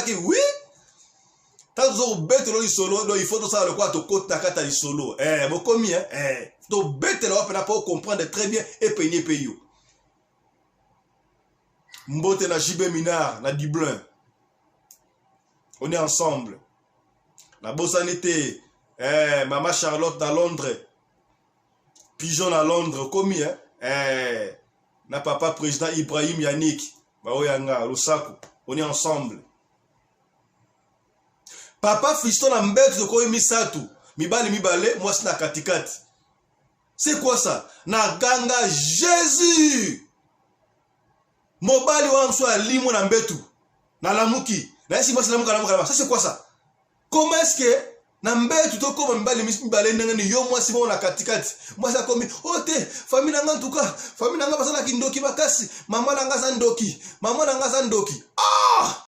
qui oui. Tant que vous bête le solo, il faut tout ça le quoi to côte takata le solo. Bon commis to bête là pour comprendre très bien et peigner payo. Mbote na Jibé Minard, na Dublin. On est ensemble. La Bossanité, Maman Charlotte à Londres. Pigeon à Londres, commis na papa président Ibrahim Yannick. Baoyanga, Lusaku. On est ensemble. Papa fiston na mbete de koyi misatu. Mibale, moi c'est na katikati. C'est quoi ça? Na ganga Jésus. Mobali wa mswa limo na mbetu. Na lamuki. Na esi moi c'est lamuka. Ça c'est quoi ça? Comment est-ce que na mbetu to koma mibale ndengeni yo moi si mo na katikati. Moi ça komi ote famille nanga en tout cas. Famille nanga basala kindoki bakasi. Maman nanga za ndoki. Ah!